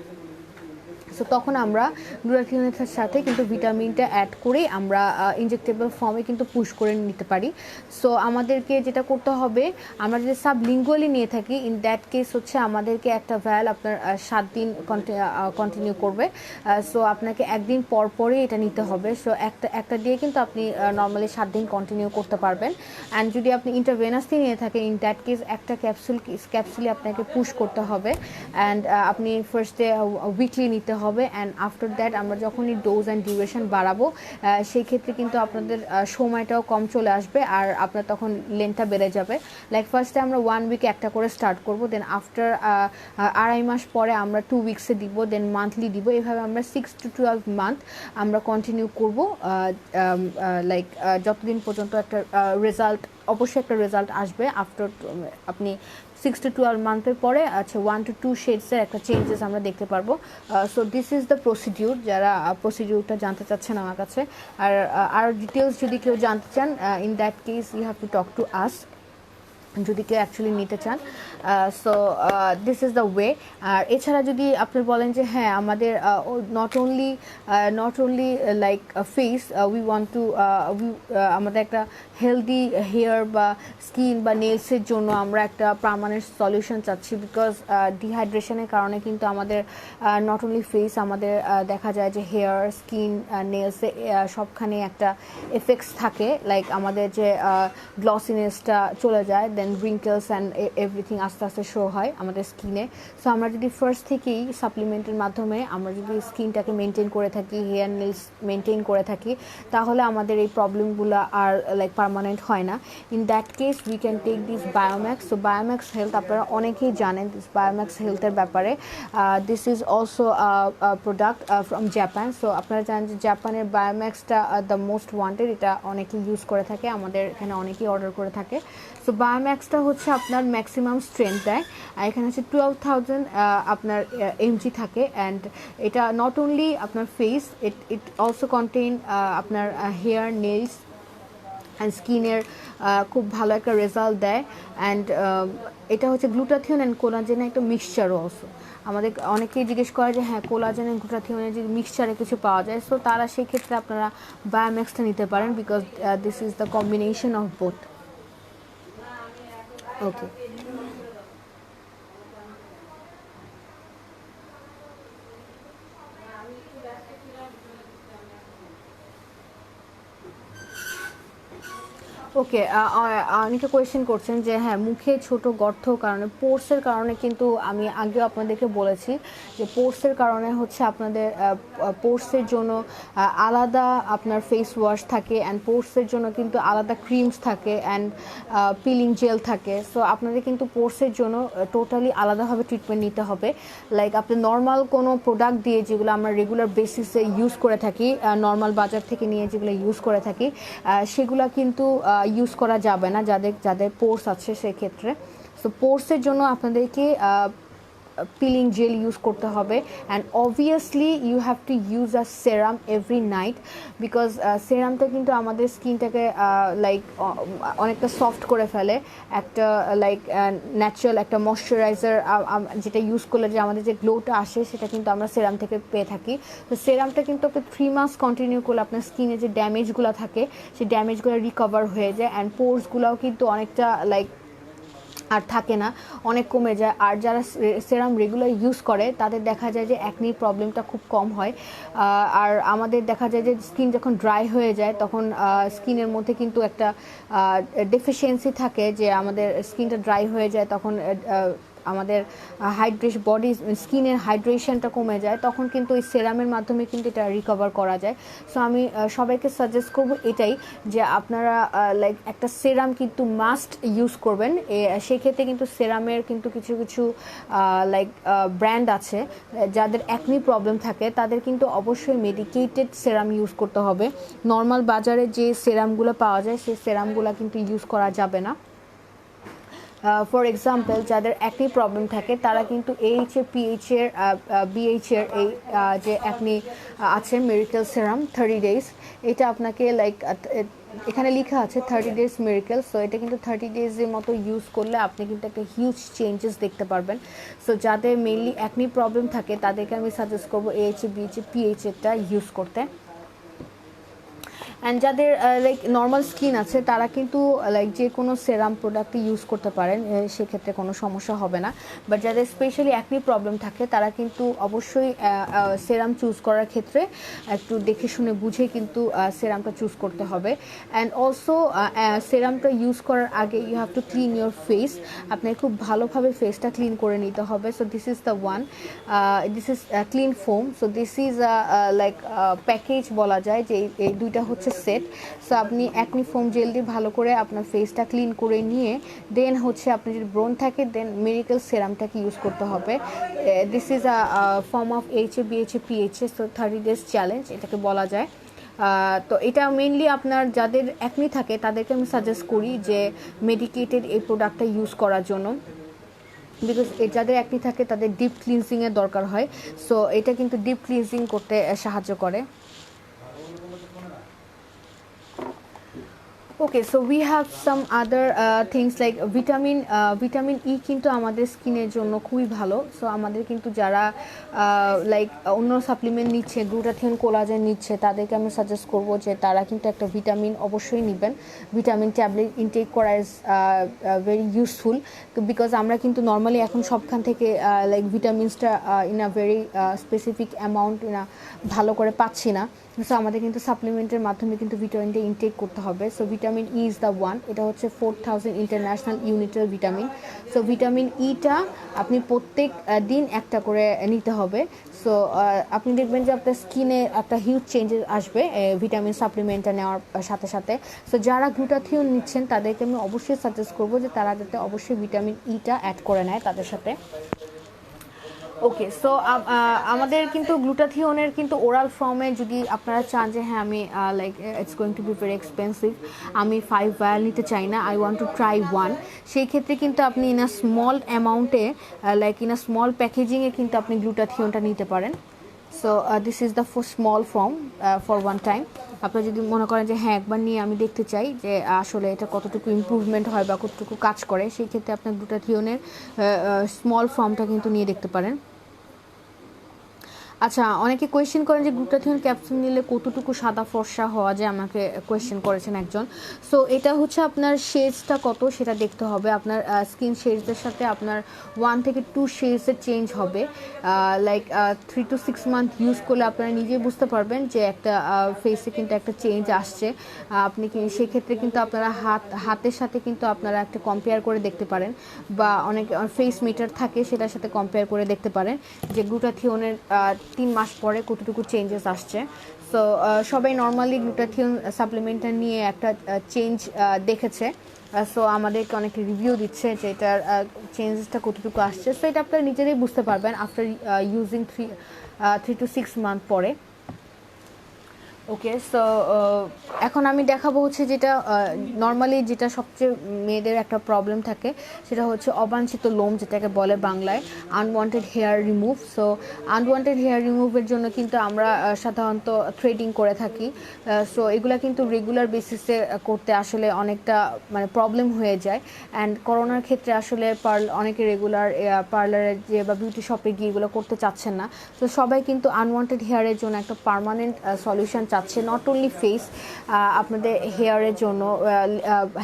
সো তখন আমরা গ্লুটাথিওনের সাথে কিন্তু ভিটামিনটা অ্যাড করেই আমরা ইনজেক্টেবল ফর্মে কিন্তু পুশ করে নিতে পারি। সো আমাদেরকে যেটা করতে হবে, আমরা যদি সাবলিঙ্গুয়ালি নিয়ে থাকি, ইন দ্যাট কেস হচ্ছে আমাদেরকে একটা ভায়াল আপনার 7 দিন কন্টিনিউ করবে। সো আপনাকে একদিন পর পরই এটা নিতে হবে। সো একটা দিয়ে কিন্তু আপনি নর্মালি 7 দিন কন্টিনিউ করতে পারবেন। অ্যান্ড যদি আপনি ইন্টারভেনাসলি নিয়ে থাকেন, ইন দ্যাট কেস একটা ক্যাপসুলে আপনাকে পুশ করতে হবে। অ্যান্ড আপনি ফার্স্টে উইকলি নিতে হবে, হবে, অ্যান্ড আফটার দ্যাট আমরা যখনই ডোজ অ্যান্ড ডিউরেশন বাড়াবো সেই ক্ষেত্রে কিন্তু আপনাদের সময়টাও কম চলে আসবে, আর আপনার তখন লেন্থটা বেড়ে যাবে। লাইক ফার্স্টে আমরা 1 উইকে একটা করে স্টার্ট করব, দেন আফটার 2.5 মাস পরে আমরা 2 উইকসে দিব, দেন মান্থলি দিব। এভাবে আমরা 6 to 12 মান্থ আমরা কন্টিনিউ করব, লাইক যতদিন পর্যন্ত একটা রেজাল্ট, অবশ্যই একটা রেজাল্ট আসবে আফটার আপনি 6 to 12 মান্থের পরে 1 to 2 শেডসের একটা চেঞ্জেস আমরা দেখতে পারবো। So this is the procedure. যারা প্রসিডিউরটা জানতে চাচ্ছেন আমার কাছে, আর ডিটেলস যদি কেউ জানতে চান, in that case you have to talk to us, যদি কেউ অ্যাকচুয়ালি নিতে চান। So this is the way. আর এছাড়া যদি আপনি বলেন যে হ্যাঁ আমাদের not only like face, we want to আমাদের একটা হেলদি হেয়ার বা স্কিন বা নেলসের জন্য আমরা একটা পার্মানেন্ট সলিউশন চাচ্ছি, বিকজ ডিহাইড্রেশনের কারণে কিন্তু আমাদের নট অনলি ফেস, আমাদের দেখা যায় যে হেয়ার, স্কিন, নেলসে সবখানে একটা এফেক্টস থাকে, লাইক আমাদের যে গ্লসিনেসটা চলে যায়, দেন রিঙ্কেলস অ্যান্ড এভরিথিং আস্তে আস্তে শো হয় আমাদের স্কিনে। সো আমরা যদি ফার্স্ট থেকেই সাপ্লিমেন্টের মাধ্যমে আমরা যদি স্কিনটাকে মেনটেন করে থাকি, হেয়ার নেলস মেনটেন করে থাকি, তাহলে আমাদের এই প্রবলেমগুলো আর লাইক পার্মানেন্ট হয় না। In that case we can take this Biomax. So Biomax health আপনারা অনেকেই জানেন দিস বায়োম্যাক্স হেলথের ব্যাপারে। This is also product from Japan. So আপনারা জানেন যে জাপানের বায়োম্যাক্সটা দ্য মোস্ট ওয়ান্টেড, এটা অনেকেই ইউজ করে থাকে, আমাদের এখানে অনেকেই অর্ডার করে থাকে। সো বায়োম্যাক্সটা হচ্ছে আপনার ম্যাক্সিমাম স্ট্রেংথ দেয়, আর এখানে হচ্ছে 12,000 আপনার এমজি থাকে, অ্যান্ড এটা নট অনলি আপনার ফেস, ইট অলসো কন্টেইন আপনার হেয়ার, নেলস অ্যান্ড স্কিনের খুব ভালো একটা রেজাল্ট দেয়। অ্যান্ড এটা হচ্ছে গ্লুটাথিয়ন অ্যান্ড কোলাজেনের একটা মিক্সচারও অলসো। আমাদের অনেকেই জিজ্ঞেস করে যে হ্যাঁ কোলাজেন অ্যান্ড গ্লুটাথিয়নের যে মিক্সচারে কিছু পাওয়া যায়, সো তারা সেই ক্ষেত্রে আপনারা বায়োম্যাক্সটা নিতে পারেন, because this is the combination of both. Okay, okay, অনেকে কোয়েশ্চেন করছেন যে হ্যাঁ মুখে ছোট গর্ত কারণে, পোর্সের কারণে, কিন্তু আমি আগেও আপনাদেরকে বলেছি যে পোর্সের কারণে হচ্ছে আপনাদের পোর্সের জন্য আলাদা আপনার ফেস ওয়াশ থাকে, অ্যান্ড পোর্সের জন্য কিন্তু আলাদা ক্রিমস থাকে, অ্যান্ড পিলিং জেল থাকে। সো আপনাদের কিন্তু পোর্সের জন্য টোটালি আলাদাভাবে ট্রিটমেন্ট নিতে হবে। লাইক আপনি নর্মাল কোনো প্রোডাক্ট দিয়ে, যেগুলো আমরা রেগুলার বেসিসে ইউজ করে থাকি, নর্মাল বাজার থেকে নিয়ে যেগুলো ইউজ করে থাকি, সেগুলো কিন্তু ইউজ করা যাবে না যাদের পোর্স আছে সেক্ষেত্রে। সো পোর্সের জন্য আপনাদেরকে পিলিং জেল ইউজ করতে হবে, and obviously you have to use a serum every night, because সেরামটা কিন্তু আমাদের স্কিনটাকে লাইক অনেকটা সফট করে ফেলে, একটা লাইক ন্যাচারাল একটা ময়শ্চারাইজার যেটা ইউজ করলে যে আমাদের যে গ্লোটা আসে সেটা কিন্তু আমরা সেরাম থেকে পেয়ে থাকি। তো সেরামটা কিন্তু আপনি 3 মাস কন্টিনিউ করলে আপনার স্কিনে যে ড্যামেজগুলো থাকে সেই ড্যামেজগুলো রিকভার হয়ে যায়, অ্যান্ড পোর্সগুলোও কিন্তু অনেকটা লাইক আর থাকে না, অনেক কমে যায়। আর যারা সেরাম রেগুলার ইউজ করে তাদের দেখা যায় যে অ্যাকনির প্রবলেমটা খুব কম হয়। আর আমাদের দেখা যায় যে স্কিন যখন ড্রাই হয়ে যায় তখন স্কিনের মধ্যে কিন্তু একটা ডেফিসিয়েন্সি থাকে, যে আমাদের স্কিনটা ড্রাই হয়ে যায়, তখন আমাদের বডি স্কিনের হাইড্রেশনটা কমে যায়, তখন কিন্তু ওই সেরামের মাধ্যমে কিন্তু এটা রিকভার করা যায়। সো আমি সবাইকে সাজেস্ট করব এটাই, যে আপনারা লাইক একটা সেরাম কিন্তু মাস্ট ইউজ করবেন। সেক্ষেত্রে কিন্তু সেরামের কিন্তু কিছু কিছু লাইক ব্র্যান্ড আছে, যাদের অ্যাকনি প্রবলেম থাকে তাদের কিন্তু অবশ্যই মেডিকেটেড সেরাম ইউজ করতে হবে। নর্মাল বাজারে যে সেরামগুলো পাওয়া যায় সেই সেরামগুলো কিন্তু ইউজ করা যাবে না। ফর এক্সাম্পল, যাদের অ্যাকনি প্রবলেম থাকে তারা কিন্তু এইচের পিএইচের বিএইচের এই যে অ্যাকনি আছে মিরাকেল সেরাম 30 ডেজ, এটা আপনাকে লাইক এখানে লেখা আছে 30 ডেজ মিরাকেল। সো এটা কিন্তু 30 ডেজের মতো ইউজ করলে আপনি কিন্তু একটা হিউজ চেঞ্জেস দেখতে পারবেন। সো যাদের মেইনলি অ্যাকনি প্রবলেম থাকে তাদেরকে আমি সাজেস্ট করবো এইচে বিএইচে পিএইচেরটা ইউজ করতে। অ্যান্ড যাদের লাইক নর্মাল স্কিন আছে তারা কিন্তু লাইক যে কোনো সেরাম প্রোডাক্টই ইউজ করতে পারেন, সেক্ষেত্রে কোনো সমস্যা হবে না। বাট যাদের স্পেশালি অ্যাকনি প্রবলেম থাকে তারা কিন্তু অবশ্যই সেরাম চুজ করার ক্ষেত্রে একটু দেখে শুনে বুঝে কিন্তু সেরামটা চুজ করতে হবে। অ্যান্ড অলসো সেরামটা ইউজ করার আগে you have to clean your face, আপনাকে খুব ভালোভাবে ফেসটা ক্লিন করে নিতে হবে। So this is the one, this is clean foam. So this is like package বলা যায় যে এই দুইটা হচ্ছে সেট। সো আপনি অ্যাকনি ফোম জেল দিয়ে ভালো করে আপনার ফেসটা ক্লিন করে নিয়ে দেন হচ্ছে আপনি যদি ব্রণ থাকে দেন মিরাকল সেরামটাকে ইউজ করতে হবে। This is a form of HA BHA PHA, so 30 days challenge এটাকে বলা যায়। তো এটা মেইনলি আপনার যাদের অ্যাকনি থাকে তাদেরকে আমি সাজেস্ট করি যে মেডিকেটেড এই প্রোডাক্টটা ইউজ করার জন্য, বিকজ যাদের অ্যাকনি থাকে তাদের ডিপ ক্লিনজিংয়ের দরকার হয়। সো এটা কিন্তু ডিপ ক্লিনজিং করতে সাহায্য করে। Okay, so we have some other things like vitamin E কিন্তু আমাদের স্কিনের জন্য খুবই ভালো। সো আমাদের কিন্তু যারা লাইক অন্য সাপ্লিমেন্ট নিচ্ছে, গ্লুটাথিয়ন কোলাজেন নিচ্ছে, তাদেরকে আমি সাজেস্ট করব যে তারা কিন্তু একটা ভিটামিন অবশ্যই নেবেন। ভিটামিন ট্যাবলেট ইনটেক করা ইজ ভেরি ইউজফুল, বিকজ আমরা কিন্তু নর্মালি এখন সবখান থেকে লাইক ভিটামিনসটা in a very specific amount ভালো করে পাচ্ছি না। সো আমাদের কিন্তু সাপ্লিমেন্টের মাধ্যমে কিন্তু ভিটামিনটা ইনটেক করতে হবে। So vitamin E is the one, এটা হচ্ছে 4000 ইন্টারন্যাশনাল ইউনিটের ভিটামিন। সো ভিটামিন ইটা আপনি প্রত্যেক দিন একটা করে নিতে হবে। সো আপনি দেখবেন যে আপনার স্কিনে একটা হিউজ চেঞ্জেস আসবে ভিটামিন সাপ্লিমেন্টটা নেওয়ার সাথে সাথে। সো যারা গ্লুটাথিয়ন নিচ্ছেন তাদেরকে আমি অবশ্যই সাজেস্ট করবো যে তারা যাতে অবশ্যই ভিটামিন ইটা অ্যাড করে নেয় তাদের সাথে। ওকে, সো আমাদের কিন্তু গ্লুটাথিয়নের কিন্তু ওরাল ফর্মে যদি আপনারা চান যে হ্যাঁ আমি like it's going to be very expensive, আমি 5 ভায়াল নিতে চাই না, I want to try one, সেই ক্ষেত্রে কিন্তু আপনি ইন আ স্মল অ্যামাউন্টে লাইক ইন আ স্মল প্যাকেজিংয়ে কিন্তু আপনি গ্লুটাথিয়নটা নিতে পারেন। So this is the small form for one time. আপনারা যদি মনে করেন যে হ্যাঁ একবার নিয়ে আমি দেখতে চাই যে আসলে এটা কতটুকু ইমপ্রুভমেন্ট হয় বা কতটুকু কাজ করে, সেই ক্ষেত্রে আপনার গ্লুটাথিয়নের স্মল ফর্মটা কিন্তু নিয়ে দেখতে পারেন। আচ্ছা, অনেকে কোয়েশ্চেন করেন যে গ্লুটাথিয়ন ক্যাপসুল নিলে কতটুকু সাদা ফর্সা হওয়া যায়, আমাকে কোয়েশ্চেন করেছেন একজন। সো এটা হচ্ছে আপনার শেডসটা কত সেটা দেখতে হবে। আপনার স্কিন শেডসের সাথে আপনার 1 থেকে 2 শেডসের চেঞ্জ হবে। লাইক 3 to 6 মান্থ ইউজ করলে আপনারা নিজেই বুঝতে পারবেন যে একটা ফেসে কিন্তু একটা চেঞ্জ আসছে। আপনি কি সেক্ষেত্রে কিন্তু আপনারা হাতের সাথে কিন্তু আপনারা একটা কম্পেয়ার করে দেখতে পারেন, বা অনেক ফেস মিটার থাকে সেটার সাথে কম্পেয়ার করে দেখতে পারেন যে গ্লুটাথিয়নের 3 মাস পরে কতটুকু চেঞ্জেস আসছে। সো সবাই নর্মালি গ্লুটাথিয়ন সাপ্লিমেন্টটা নিয়ে একটা চেঞ্জ দেখেছে। সো আমাদেরকে অনেকে রিভিউ দিচ্ছে যে এটার চেঞ্জেসটা কতটুকু আসছে। সো এটা আপনারা নিজেরাই বুঝতে পারবেন আফটার ইউজিং 3 to 6 মান্থ পরে। ওকে, সো এখন আমি দেখাবো হচ্ছে যেটা নর্মালি যেটা সবচেয়ে মেয়েদের একটা প্রবলেম থাকে, সেটা হচ্ছে অবাঞ্ছিত লোম, যেটাকে বলে বাংলায় unwanted hair remove. So unwanted hair রিমুভের জন্য কিন্তু আমরা সাধারণত থ্রেডিং করে থাকি। সো এগুলা কিন্তু রেগুলার বেসিসে করতে আসলে অনেকটা মানে প্রবলেম হয়ে যায়। অ্যান্ড করোনার ক্ষেত্রে আসলে অনেকে রেগুলার পার্লারে যে বা বিউটি শপে গিয়ে এগুলো করতে চাচ্ছেন না। তো সবাই কিন্তু আনওয়ান্টেড হেয়ারের জন্য একটা পার্মানেন্ট সলিউশন চাচ্ছে, নট অনলি ফেস, আপনাদের হেয়ারের জন্য,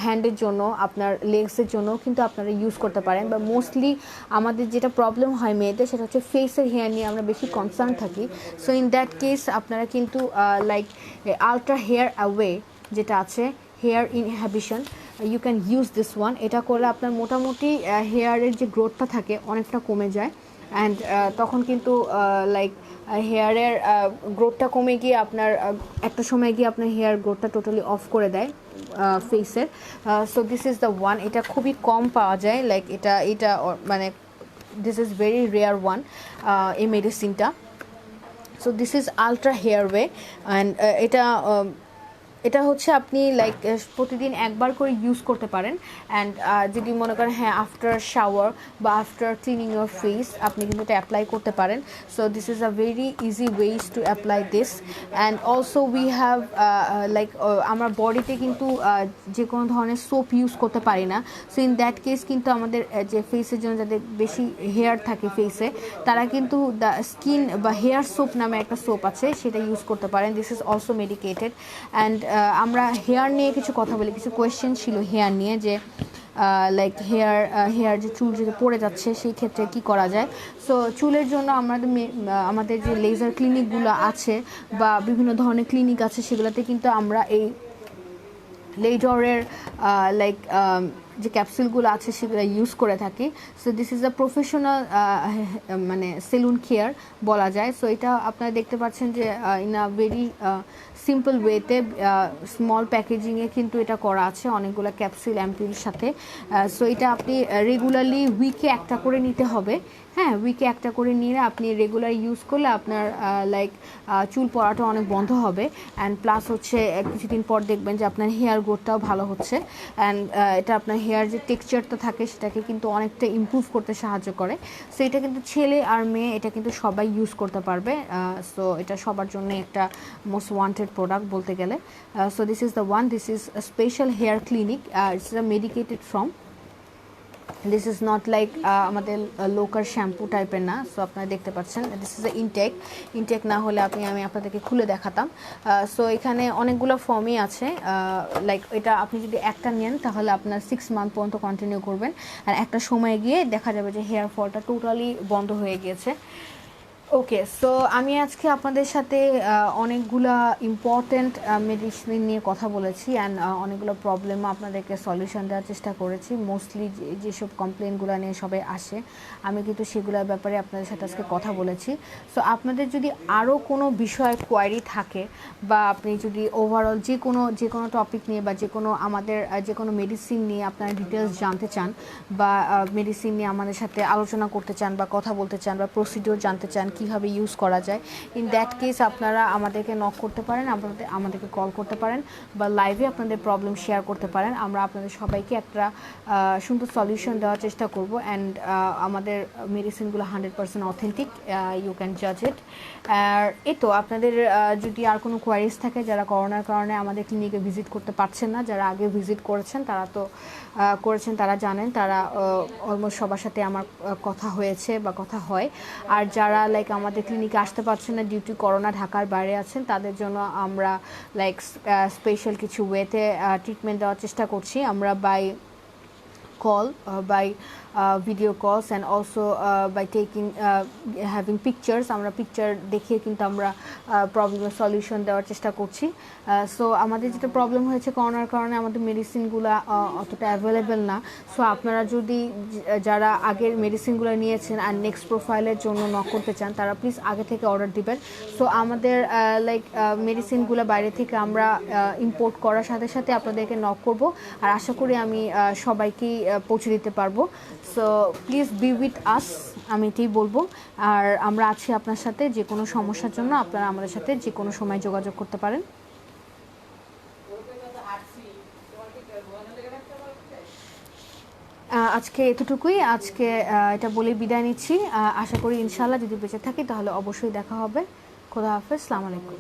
হ্যান্ডের জন্য, আপনার লেগসের জন্য কিন্তু আপনারা ইউজ করতে পারেন। বা মোস্টলি আমাদের যেটা প্রবলেম হয় মেয়েদের সেটা হচ্ছে ফেসের হেয়ার নিয়ে আমরা বেশি কনসার্ন থাকি। সো ইন দ্যাট কেস আপনারা কিন্তু লাইক আলট্রা হেয়ার অ্যাওয়ে যেটা আছে, hair inhibition, you can use this one. এটা করলে আপনার মোটামুটি হেয়ারের যে গ্রোথটা থাকে অনেকটা কমে যায়। অ্যান্ড তখন কিন্তু লাইক হেয়ারের গ্রোথটা কমে গিয়ে আপনার একটা সময় গিয়ে আপনার হেয়ার গ্রোথটা টোটালি অফ করে দেয় ফেসের। So this is the one, এটা খুবই কম পাওয়া যায়, লাইক এটা মানে this is very rare one এই মেডিসিনটা। So this is ultra hair way. And এটা হচ্ছে আপনি লাইক প্রতিদিন একবার করে ইউজ করতে পারেন। অ্যান্ড যদি মনে করেন হ্যাঁ আফটার শাওয়ার বা আফটার ক্লিনিং ইউর ফেস আপনি কিন্তু এটা অ্যাপ্লাই করতে পারেন। So this is a very easy ways to apply this. And also we have like আমরা বডিতে কিন্তু যে কোনো ধরনের সোপ ইউজ করতে পারি না। সো ইন দ্যাট কেস কিন্তু আমাদের যে ফেসের জন্য যাদের বেশি হেয়ার থাকে ফেসে, তারা কিন্তু দ্য স্কিন বা হেয়ার সোপ নামে একটা সোপ আছে, সেটা ইউজ করতে পারেন। This is also medicated. And আমরা হেয়ার নিয়ে কিছু কথা বলি, কিছু কোয়েশ্চেন ছিল হেয়ার নিয়ে, যে লাইক হেয়ার যে চুল যদি পড়ে যাচ্ছে সেই ক্ষেত্রে কি করা যায়। সো চুলের জন্য আমাদের যে লেজার ক্লিনিকগুলো আছে বা বিভিন্ন ধরনের ক্লিনিক আছে, সেগুলোতে কিন্তু আমরা এই লেজরের লাইক যে ক্যাপসুলগুলো আছে সেগুলো ইউজ করে থাকি। So this is a professional মানে সেলুন কেয়ার বলা যায়। সো এটা আপনারা দেখতে পাচ্ছেন যে ইন আ ভেরি সিম্পল ওয়েতে স্মল প্যাকেজিংয়ে কিন্তু এটা করা আছে অনেকগুলো ক্যাপসুল অ্যাম্পির সাথে। সো এটা আপনি রেগুলারলি উইকে একটা করে নিতে হবে। হ্যাঁ, উইকে একটা করে নিয়ে আপনি রেগুলার ইউজ করলে আপনার লাইক চুল পড়াটা অনেক বন্ধ হবে। অ্যান্ড প্লাস হচ্ছে কিছুদিন পর দেখবেন যে আপনার হেয়ার গ্রোথটাও ভালো হচ্ছে। অ্যান্ড এটা আপনার হেয়ার যে টেক্সচারটা থাকে সেটাকে কিন্তু অনেকটা ইমপ্রুভ করতে সাহায্য করে। সো এটা কিন্তু ছেলে আর মেয়ে এটা কিন্তু সবাই ইউজ করতে পারবে। সো এটা সবার জন্য একটা মোস্ট ওয়ান্টেড প্রোডাক্ট বলতে গেলে। So this is the one, this is a special hair clinic, it's a medicated from, this is not like আমাদের লোকাল শ্যাম্পু টাইপের না। সো আপনারা দেখতে পাচ্ছেন দিস ইজ এ ইনটেক না হলে আমি আপনাদেরকে খুলে দেখাতাম। সো এখানে অনেকগুলো ফর্মই আছে। লাইক এটা আপনি যদি একটা নেন তাহলে আপনার 6 মান্থ পর্যন্ত কন্টিনিউ করবেন, আর একটা সময় গিয়ে দেখা যাবে যে হেয়ার ফলটা টোটালি বন্ধ হয়ে গিয়েছে। ওকে, সো আমি আজকে আপনাদের সাথে অনেকগুলা ইম্পর্ট্যান্ট মেডিসিন নিয়ে কথা বলেছি, অ্যান্ড অনেকগুলো প্রবলেমও আপনাদেরকে সলিউশন দেওয়ার চেষ্টা করেছি। মোস্টলি যেসব কমপ্লেনগুলো নিয়ে সবাই আসে আমি কিন্তু সেগুলোর ব্যাপারে আপনাদের সাথে আজকে কথা বলেছি। সো আপনাদের যদি আরও কোনো বিষয়ে কোয়ারি থাকে বা আপনি যদি ওভারঅল যে কোনো টপিক নিয়ে বা আমাদের যে কোনো মেডিসিন নিয়ে আপনারা ডিটেলস জানতে চান বা মেডিসিন নিয়ে আমাদের সাথে আলোচনা করতে চান বা কথা বলতে চান বা প্রসিডিওর জানতে চান কীভাবে ইউজ করা যায়, ইন দ্যাট কেস আপনারা আমাদেরকে নক করতে পারেন, আমাদেরকে কল করতে পারেন বা লাইভে আপনাদের প্রবলেম শেয়ার করতে পারেন। আমরা আপনাদের সবাইকে একটা সুন্দর সলিউশন দেওয়ার চেষ্টা করব। অ্যান্ড আমাদের মেডিসিনগুলো 100% অথেন্টিক, ইউ ক্যান জাজ ইট। আর এই তো আপনাদের যদি আর কোনো কোয়ারিজ থাকে, যারা করোনার কারণে আমাদের ক্লিনিকে ভিজিট করতে পারছেন না, যারা আগে ভিজিট করেছেন তারা তো করেছেন, তারা জানেন, তারা অলমোস্ট সবার সাথে আমার কথা হয়েছে বা কথা হয়। আর যারা লাইক আমাদের ক্লিনিকে আসতে পারছেন না ডিউ টু করোনা, ঢাকার বাইরে আছেন, তাদের জন্য আমরা লাইক স্পেশাল কিছু ওয়েতে ট্রিটমেন্ট দেওয়ার চেষ্টা করছি। আমরা by call, by video calls, and also by having pictures, আমরা পিকচার দেখিয়ে কিন্তু আমরা প্রবলেমের সলিউশন দেওয়ার চেষ্টা করছি। সো আমাদের যেটা প্রবলেম হয়েছে করোনার কারণে আমাদের মেডিসিনগুলো অতটা অ্যাভেলেবেল না। সো আপনারা যদি যারা আগের মেডিসিনগুলো নিয়েছেন আর নেক্সট প্রোফাইলের জন্য নক করতে চান, তারা প্লিজ আগে থেকে অর্ডার দিবেন। সো আমাদের লাইক মেডিসিনগুলো বাইরে থেকে আমরা ইম্পোর্ট করার সাথে সাথে আপনাদেরকে নক করব, আর আশা করি আমি সবাইকেই পৌঁছে দিতে পারবো। So please be with us, আমি এটাই বলবো। আর আমরা আছি আপনার সাথে, যে কোনো সমস্যার জন্য আপনারা আমাদের সাথে যে কোনো সময় যোগাযোগ করতে পারেন। আজকে এতটুকুই, আজকে এটা বলে বিদায় নিচ্ছি। আশা করি ইনশাআল্লাহ যদি বেঁচে থাকি তাহলে অবশ্যই দেখা হবে। খোদা হাফেজ, আসসালামু আলাইকুম।